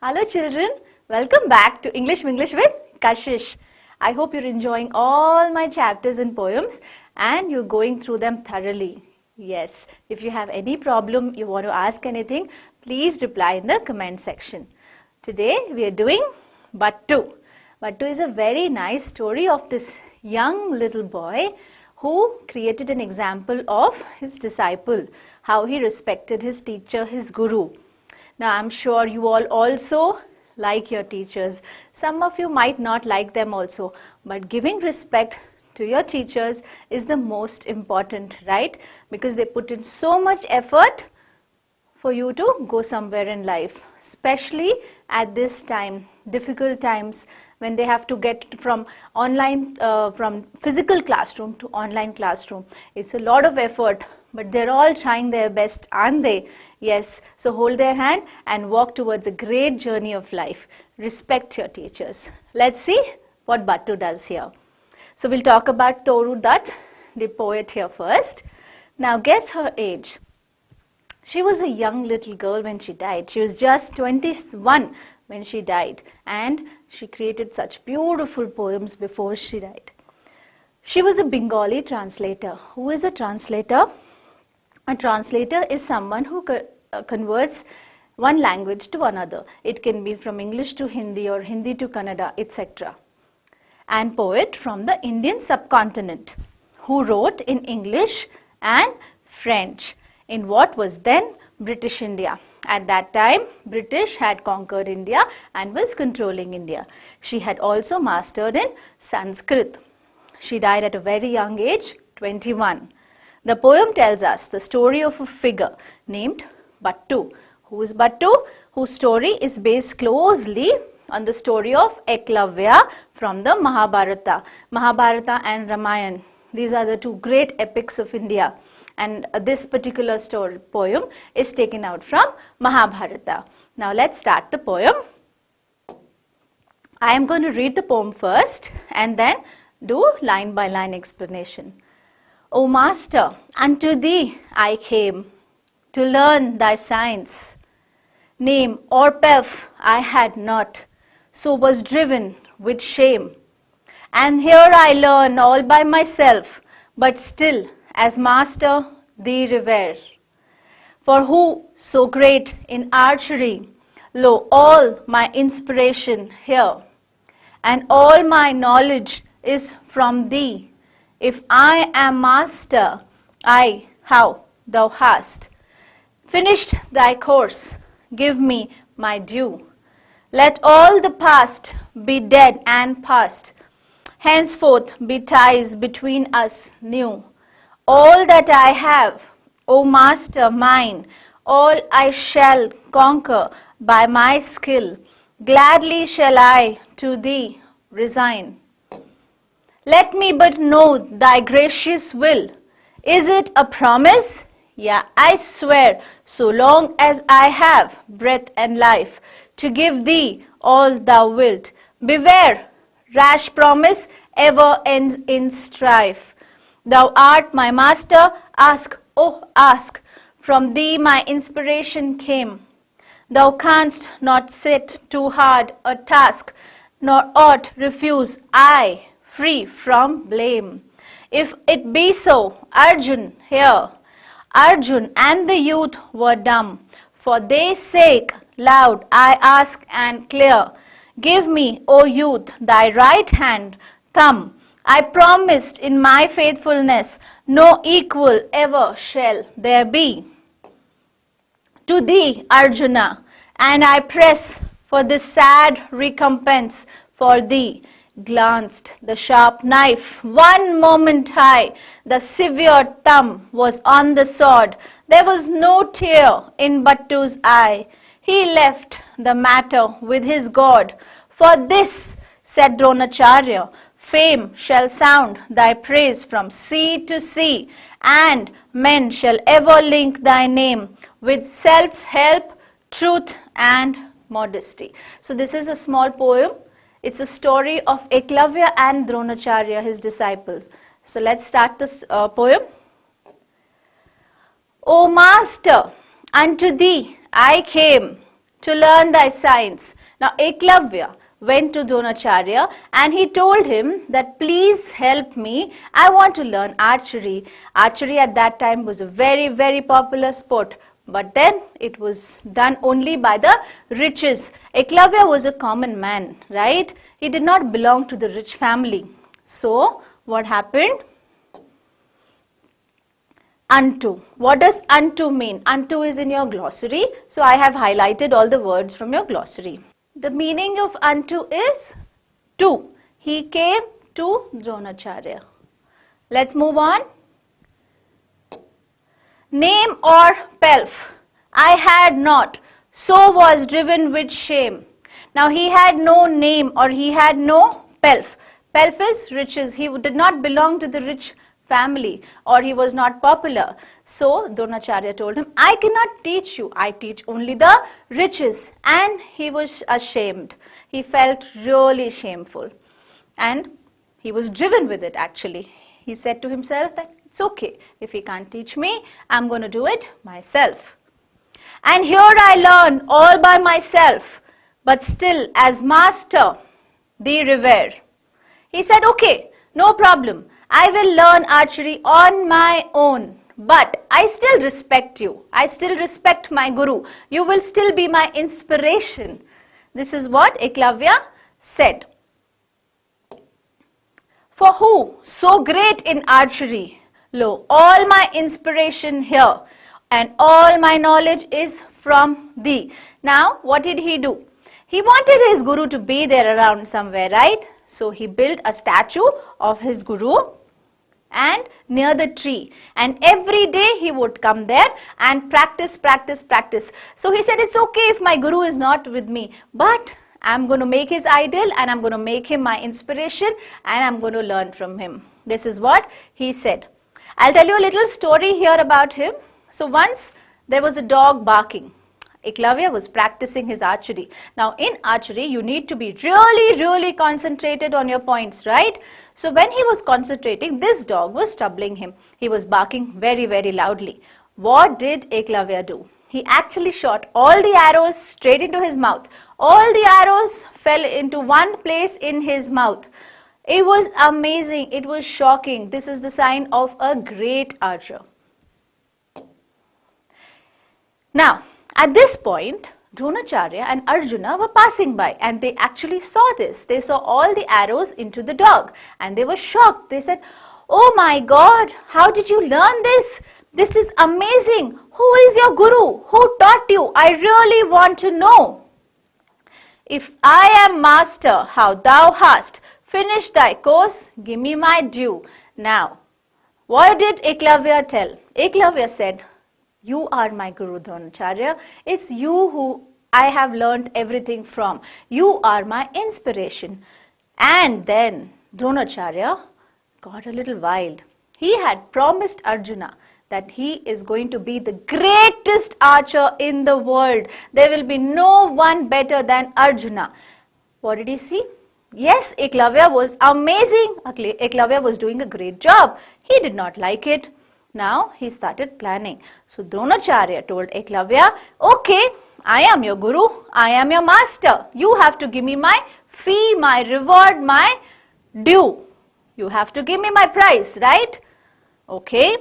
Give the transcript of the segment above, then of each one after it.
Hello children, welcome back to English with Kashish. I hope you're enjoying all my chapters and poems and you're going through them thoroughly. Yes, if you have any problem, you want to ask anything, please reply in the comment section. Today we are doing Buttoo. Buttoo is a very nice story of this young little boy who created an example of his disciple, how he respected his teacher, his guru. Now I'm sure you all also like your teachers. Some of you might not like them also, but giving respect to your teachers is the most important, right? Because they put in so much effort for you to go somewhere in life, especially at this time, difficult times when they have to get from online, from physical classroom to online classroom. It's a lot of effort, but they're all trying their best, aren't they? Yes, so hold their hand and walk towards a great journey of life. Respect your teachers. Let's see what Buttoo does here. So we'll talk about Toru Dutt, the poet here first. Now guess her age. She was a young little girl when she died. She was just 21 when she died, and she created such beautiful poems before she died. She was a Bengali translator. Who is a translator? A translator is someone who converts one language to another. It can be from English to Hindi or Hindi to Kannada, etc. And poet from the Indian subcontinent who wrote in English and French in what was then British India. At that time, British had conquered India and was controlling India. She had also mastered in Sanskrit. She died at a very young age, 21. The poem tells us the story of a figure named Buttoo. Who is Buttoo? Whose story is based closely on the story of Eklavya from the Mahabharata. Mahabharata and Ramayana. These are the two great epics of India. And this particular poem is taken out from Mahabharata. Now let's start the poem. I am going to read the poem first and then do line by line explanation. O Master, unto thee I came to learn thy science. Name or pelf I had not, so was driven with shame. And here I learn all by myself, but still as master thee revere. For who so great in archery, lo, all my inspiration here, and all my knowledge is from thee. If I am master, I, how thou hast finished thy course, give me my due. Let all the past be dead and past, henceforth be ties between us new. All that I have, O Master mine, all I shall conquer by my skill, gladly shall I to thee resign. Let me but know thy gracious will. Is it a promise? Yeah, I swear, so long as I have breath and life, to give thee all thou wilt. Beware, rash promise ever ends in strife. Thou art my master, ask, oh ask, from thee my inspiration came. Thou canst not set too hard a task, nor aught refuse I, free from blame. If it be so, Arjun, hear. Arjun and the youth were dumb. For their sake loud I ask and clear. Give me, O youth, thy right hand, thumb. I promised in my faithfulness, no equal ever shall there be. To thee, Arjuna, and I press for this sad recompense for thee. Glanced the sharp knife, one moment high, the severe thumb was on the sword. There was no tear in Buttoo's eye. He left the matter with his God. For this, said Dronacharya, fame shall sound thy praise from sea to sea, and men shall ever link thy name with self-help, truth and modesty. So this is a small poem. It's a story of Eklavya and Dronacharya, his disciple. So let's start this poem. O Master, unto thee I came to learn thy science. Now Eklavya went to Dronacharya and he told him that please help me, I want to learn archery. Archery at that time was a very, very popular sport. But then it was done only by the riches. Eklavya was a common man, right? He did not belong to the rich family. So what happened? Unto. What does unto mean? Unto is in your glossary. So I have highlighted all the words from your glossary. The meaning of unto is to. He came to Dronacharya. Let's move on. Name or pelf. I had not, so was driven with shame. Now he had no name or he had no pelf. Pelf is riches. He did not belong to the rich family or he was not popular. So Dronacharya told him, I cannot teach you. I teach only the riches. And he was ashamed. He felt really shameful. And he was driven with it actually. He said to himself that it's okay. If he can't teach me, I'm going to do it myself. And here I learn all by myself, but still as master, thee revere. He said, okay, no problem. I will learn archery on my own, but I still respect you. I still respect my guru. You will still be my inspiration. This is what Eklavya said. For who so great in archery? Lo, all my inspiration here and all my knowledge is from thee. Now, what did he do? He wanted his guru to be there around somewhere, right? So he built a statue of his guru and near the tree. And every day he would come there and practice. So he said, it's okay if my guru is not with me, but I'm going to make his idol and I'm going to make him my inspiration and I'm going to learn from him. This is what he said. I'll tell you a little story here about him. So once there was a dog barking. Eklavya was practicing his archery. Now in archery you need to be really concentrated on your points, right? So when he was concentrating, this dog was troubling him. He was barking very loudly. What did Eklavya do? He actually shot all the arrows straight into his mouth. All the arrows fell into one place in his mouth. It was amazing. It was shocking. This is the sign of a great archer. Now, at this point, Dronacharya and Arjuna were passing by and they actually saw this. They saw all the arrows into the dog and they were shocked. They said, oh my God, how did you learn this? This is amazing. Who is your guru? Who taught you? I really want to know. If I am master, how thou hast finished thy course, give me my due. Now, what did Eklavya tell? Eklavya said, you are my guru, Dronacharya. It's you who I have learnt everything from. You are my inspiration. And then Dronacharya got a little wild. He had promised Arjuna that he is going to be the greatest archer in the world. There will be no one better than Arjuna. What did he see? Yes, Eklavya was amazing. Eklavya was doing a great job. He did not like it. Now he started planning. So Dronacharya told Eklavya, okay, I am your guru, I am your master. You have to give me my fee, my reward, my due. You have to give me my price, right? Okay.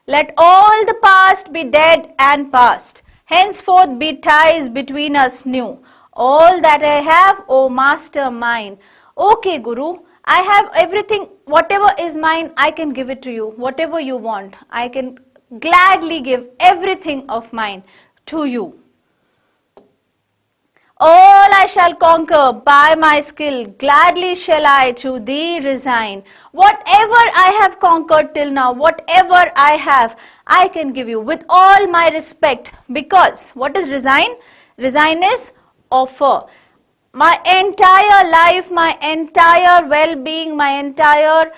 Let all the past be dead and past. Henceforth be ties between us new. All that I have, O master mine. Okay, Guru, I have everything. Whatever is mine, I can give it to you. Whatever you want, I can gladly give everything of mine to you. All I shall conquer by my skill, gladly shall I to thee resign. Whatever I have conquered till now, whatever I have, I can give you with all my respect. Because what is resign? Resign is offer. My entire life, my entire well-being, my entire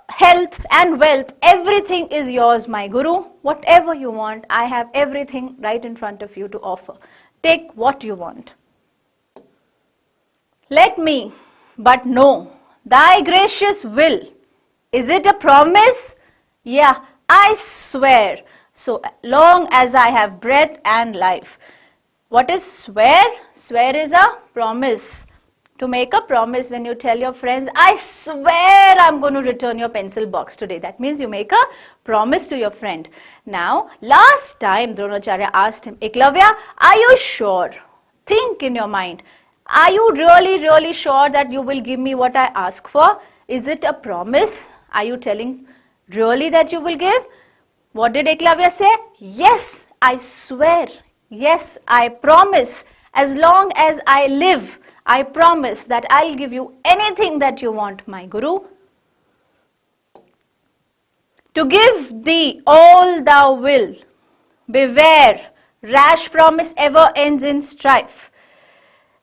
health and wealth, everything is yours, my Guru. Whatever you want, I have everything right in front of you to offer. Take what you want. Let me but know thy gracious will. Is it a promise? Yeah, I swear, so long as I have breath and life. What is swear? Swear is a promise. To make a promise, when you tell your friends, I swear I'm going to return your pencil box today. That means you make a promise to your friend. Now, last time Dronacharya asked him, Eklavya, are you sure? Think in your mind. Are you really sure that you will give me what I ask for? Is it a promise? Are you telling really that you will give? What did Eklavya say? Yes, I swear. Yes, I promise. As long as I live, I promise that I'll give you anything that you want, my Guru. To give thee all thou will. Beware, rash promise ever ends in strife.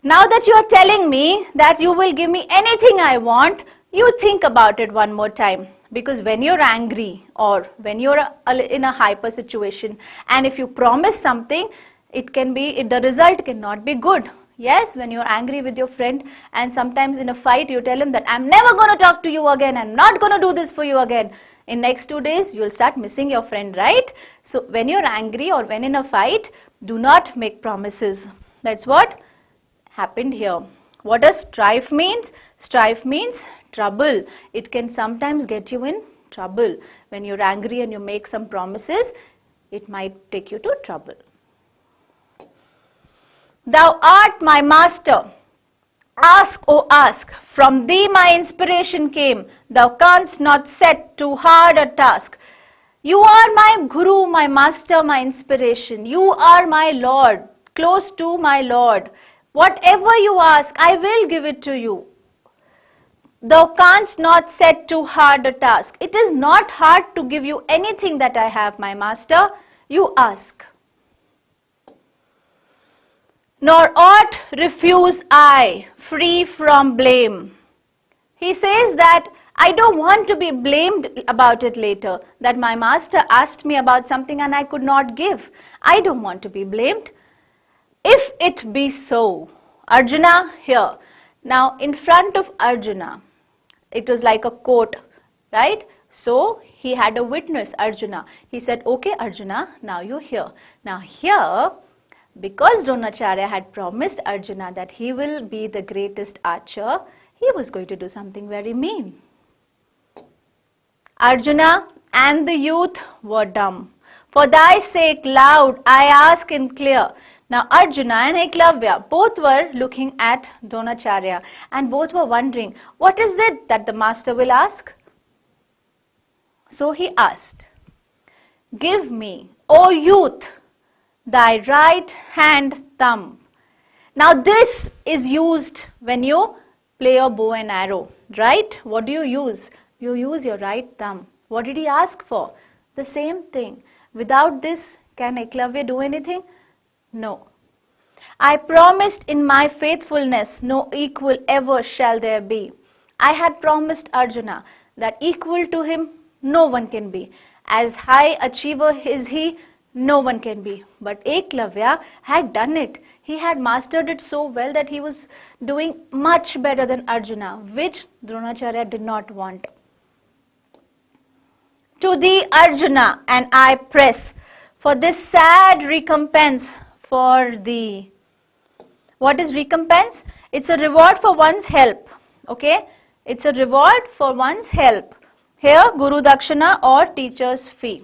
Now that you are telling me that you will give me anything I want, you think about it one more time. Because when you're angry or when you're in a hyper situation and if you promise something, the result cannot be good. Yes, when you're angry with your friend and sometimes in a fight you tell him that I'm never going to talk to you again, I'm not going to do this for you again. In next 2 days, you'll start missing your friend, right? So when you're angry or when in a fight, do not make promises. That's what happened here. What does strife means? Strife means trouble. It can sometimes get you in trouble. When you're angry and you make some promises, it might take you to trouble. Thou art my master. Ask, O ask. From thee my inspiration came. Thou canst not set too hard a task. You are my Guru, my master, my inspiration. You are my Lord, close to my Lord. Whatever you ask, I will give it to you. Thou canst not set too hard a task. It is not hard to give you anything that I have, my master. You ask. Nor aught refuse I, free from blame. He says that I don't want to be blamed about it later, that my master asked me about something and I could not give. I don't want to be blamed. If it be so, Arjuna here. Now in front of Arjuna, it was like a court, right? So he had a witness, Arjuna. He said, okay Arjuna, now you hear. Now here, because Dronacharya had promised Arjuna that he will be the greatest archer, he was going to do something very mean. Arjuna and the youth were dumb. For thy sake loud I ask and clear. Now Arjuna and Eklavya both were looking at Dronacharya and both were wondering, what is it that the master will ask? So he asked, give me, O youth, thy right hand thumb. Now this is used when you play a bow and arrow, right? What do you use? You use your right thumb. What did he ask for? The same thing. Without this, can Eklavya do anything? No. I promised in my faithfulness, no equal ever shall there be. I had promised Arjuna that equal to him, no one can be. As high achiever is he, no one can be. But Eklavya had done it. He had mastered it so well that he was doing much better than Arjuna, which Dronacharya did not want. To thee, Arjuna, and I press for this sad recompense for thee. What is recompense? It's a reward for one's help. Okay? It's a reward for one's help. Here, Guru Dakshina or teacher's fee.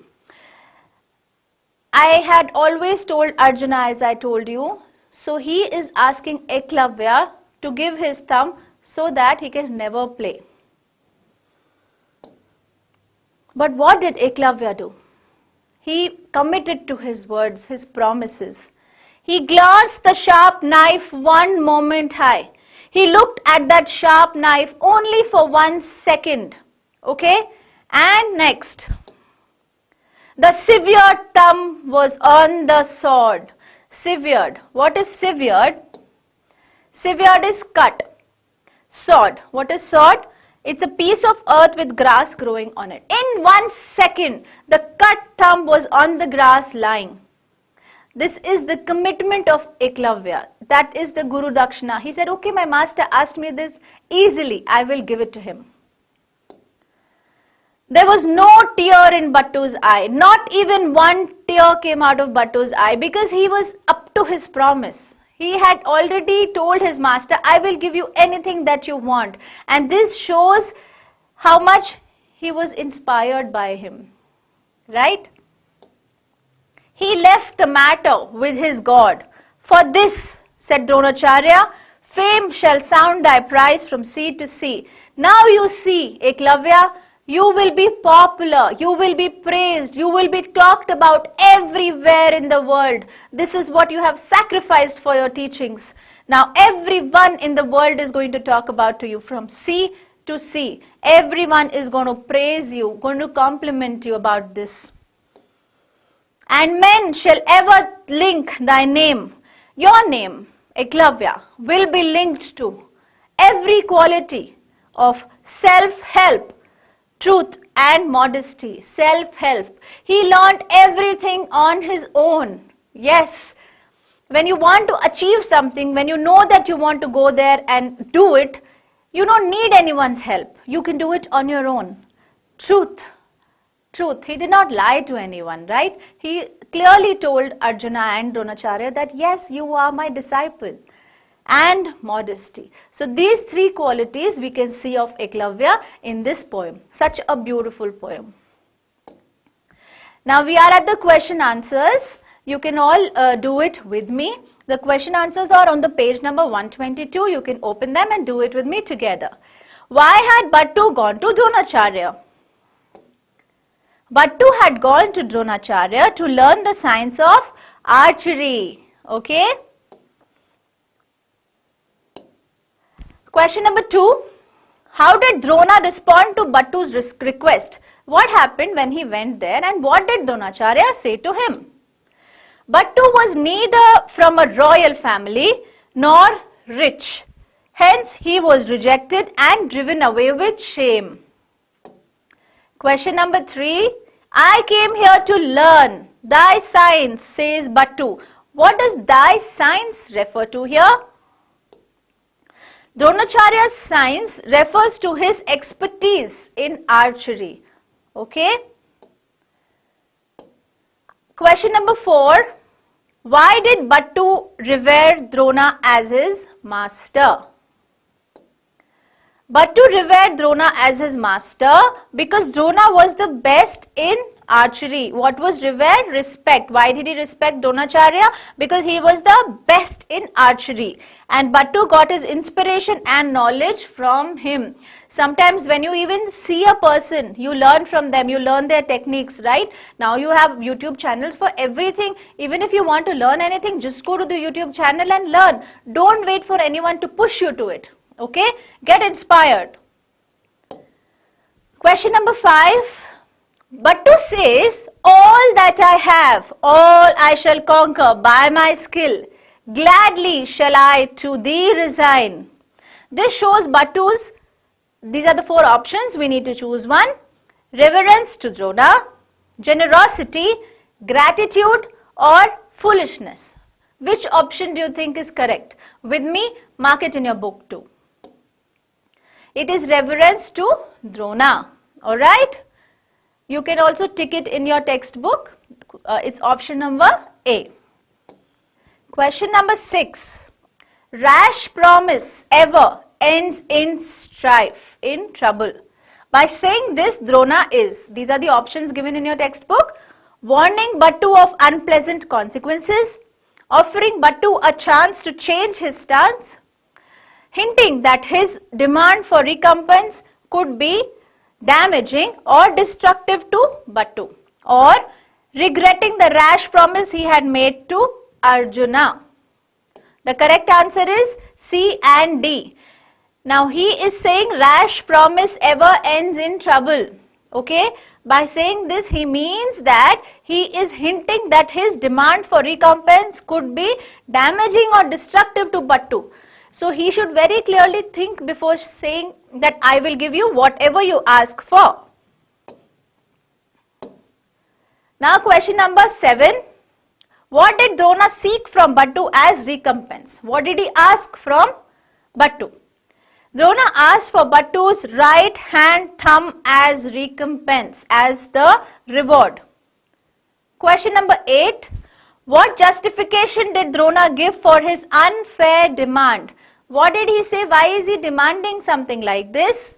I had always told Arjuna, as I told you, so he is asking Eklavya to give his thumb so that he can never play. But what did Eklavya do? He committed to his words, his promises. He glanced the sharp knife one moment high. He looked at that sharp knife only for 1 second. Okay? And next. The severed thumb was on the sword. Severed. What is severed? Severed is cut. Sword. What is sword? It's a piece of earth with grass growing on it. In 1 second, the cut thumb was on the grass lying. This is the commitment of Eklavya. That is the Guru Dakshina. He said, okay, my master asked me this easily. I will give it to him. There was no tear in Buttoo's eye. Not even one tear came out of Buttoo's eye because he was up to his promise. He had already told his master, I will give you anything that you want. And this shows how much he was inspired by him. Right? He left the matter with his God. For this, said Dronacharya, fame shall sound thy price from sea to sea. Now you see, Eklavya, you will be popular, you will be praised, you will be talked about everywhere in the world. This is what you have sacrificed for your teachings. Now everyone in the world is going to talk about to you from sea to sea. Everyone is going to praise you, going to compliment you about this. And men shall ever link thy name, your name, Eklavya, will be linked to every quality of self-help, truth and modesty. Self-help. He learned everything on his own. Yes. When you want to achieve something, when you know that you want to go there and do it, you don't need anyone's help. You can do it on your own. Truth. Truth. He did not lie to anyone, right? He clearly told Arjuna and Dronacharya that yes, you are my disciple. And modesty. So these three qualities we can see of Eklavya in this poem. Such a beautiful poem. Now we are at the question answers. You can all do it with me. The question answers are on the page number 122. You can open them and do it with me together. Why had Buttoo gone to Dronacharya? Buttoo had gone to Dronacharya to learn the science of archery. Okay. Question number 2. How did Drona respond to Buttoo's request? What happened when he went there and what did Dronacharya say to him? Buttoo was neither from a royal family nor rich. Hence, he was rejected and driven away with shame. Question number 3. I came here to learn thy science, says Buttoo. What does thy science refer to here? Dronacharya's science refers to his expertise in archery. Okay. Question number 4. Why did Buttoo revere Drona as his master? Buttoo revered Drona as his master because Drona was the best in archery. What was revered? Respect. Why did he respect Dronacharya? Because he was the best in archery. And Buttoo got his inspiration and knowledge from him. Sometimes when you even see a person, you learn from them, you learn their techniques, right? Now you have YouTube channels for everything. Even if you want to learn anything, just go to the YouTube channel and learn. Don't wait for anyone to push you to it. Okay? Get inspired. Question number 5. Buttoo says, all that I have, all I shall conquer by my skill. Gladly shall I to thee resign. This shows Buttoo's, these are the 4 options, we need to choose one. Reverence to Drona, generosity, gratitude or foolishness. Which option do you think is correct? With me, mark it in your book too. It is reverence to Drona. Alright? You can also tick it in your textbook. It's option number A. Question number 6. Rash promise ever ends in strife, in trouble. By saying this, Drona is, these are the options given in your textbook, warning Buttoo of unpleasant consequences, offering Buttoo a chance to change his stance, hinting that his demand for recompense could be damaging or destructive to Buttoo, or regretting the rash promise he had made to Arjuna. The correct answer is C and D. Now he is saying rash promise ever ends in trouble. Okay, by saying this he means that he is hinting that his demand for recompense could be damaging or destructive to Buttoo. So he should very clearly think before saying that I will give you whatever you ask for. Now question number 7. What did Drona seek from Buttoo as recompense? What did he ask from Buttoo? Drona asked for Buttoo's right hand thumb as recompense, as the reward. Question number 8. What justification did Drona give for his unfair demand? What did he say? Why is he demanding something like this?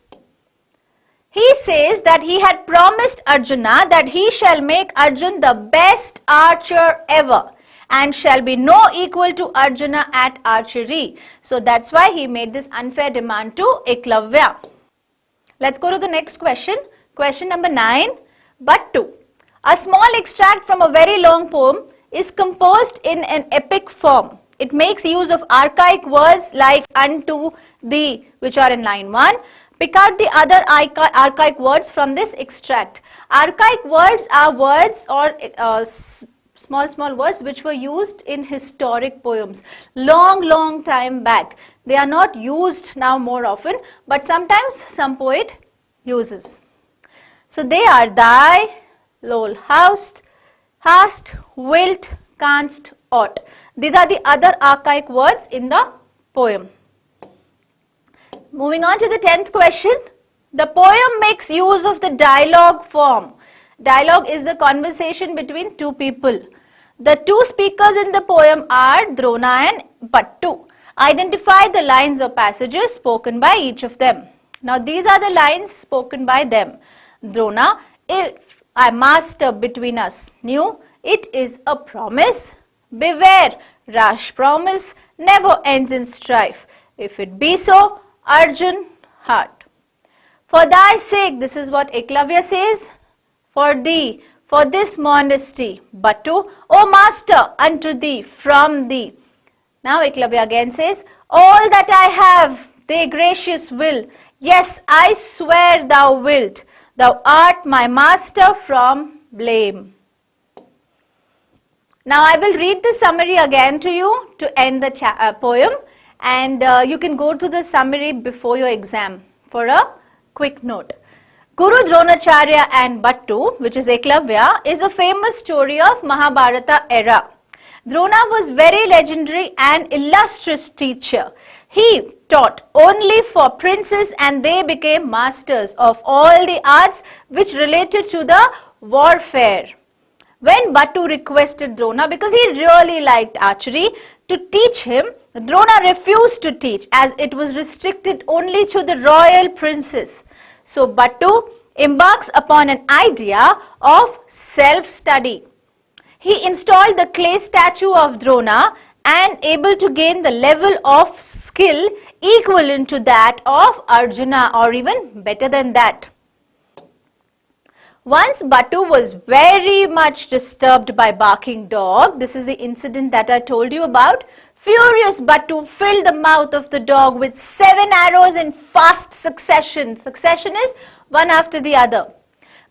He says that he had promised Arjuna that he shall make Arjun the best archer ever and shall be no equal to Arjuna at archery. So that's why he made this unfair demand to Eklavya. Let's go to the next question. Question number 9. Buttoo. A small extract from a very long poem is composed in an epic form. It makes use of archaic words like unto, thee, which are in line 1. Pick out the other archaic words from this extract. Archaic words are words or small words which were used in historic poems long time back. They are not used now more often, but sometimes some poet uses. So they are thy, lol, hast, wilt, canst, ought. These are the other archaic words in the poem. Moving on to the 10th question. The poem makes use of the dialogue form. Dialogue is the conversation between two people. The two speakers in the poem are Drona and Buttoo. Identify the lines or passages spoken by each of them. Now these are the lines spoken by them. Drona, if I master between us knew, it is a promise. Beware, rash promise never ends in strife. If it be so, Arjun, heart. For thy sake, this is what Eklavya says. For thee, for this modesty, Buttoo, O master, unto thee, from thee. Now Eklavya again says, all that I have, they gracious will. Yes, I swear thou wilt. Thou art my master from blame. Now I will read the summary again to you to end the poem. And you can go to the summary before your exam for a quick note. Guru Dronacharya and Buttoo, which is Eklavya, is a famous story of Mahabharata era. Drona was very legendary and illustrious teacher. He taught only for princes and they became masters of all the arts which related to the warfare. When Buttoo requested Drona, because he really liked archery, to teach him, Drona refused to teach as it was restricted only to the royal princes. So Buttoo embarks upon an idea of self-study. He installed the clay statue of Drona and able to gain the level of skill equivalent to that of Arjuna or even better than that. Once Buttoo was very much disturbed by barking dog. This is the incident that I told you about. Furious Buttoo filled the mouth of the dog with 7 arrows in fast succession. Succession is one after the other.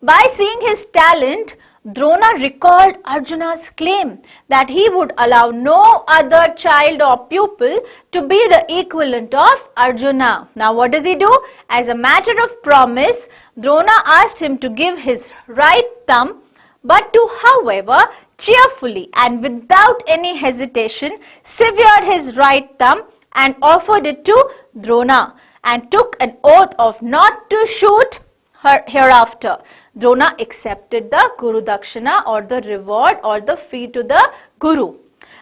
By seeing his talent, Drona recalled Arjuna's claim that he would allow no other child or pupil to be the equivalent of Arjuna. Now what does he do? As a matter of promise, Drona asked him to give his right thumb. Buttoo, however, cheerfully and without any hesitation, severed his right thumb and offered it to Drona and took an oath of not to shoot her hereafter. Drona accepted the Guru Dakshina or the reward or the fee to the Guru.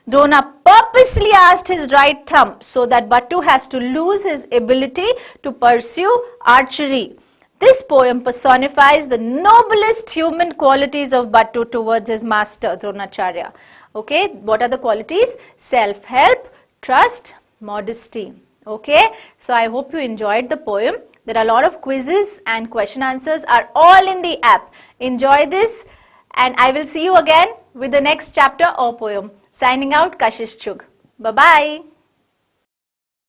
Drona purposely asked his right thumb so that Buttoo has to lose his ability to pursue archery. This poem personifies the noblest human qualities of Buttoo towards his master Dronacharya. Okay, what are the qualities? Self-help, trust, modesty. Okay, so I hope you enjoyed the poem. There are a lot of quizzes and question answers are all in the app. Enjoy this and I will see you again with the next chapter or poem. Signing out, Kashish Chugh. Bye-bye.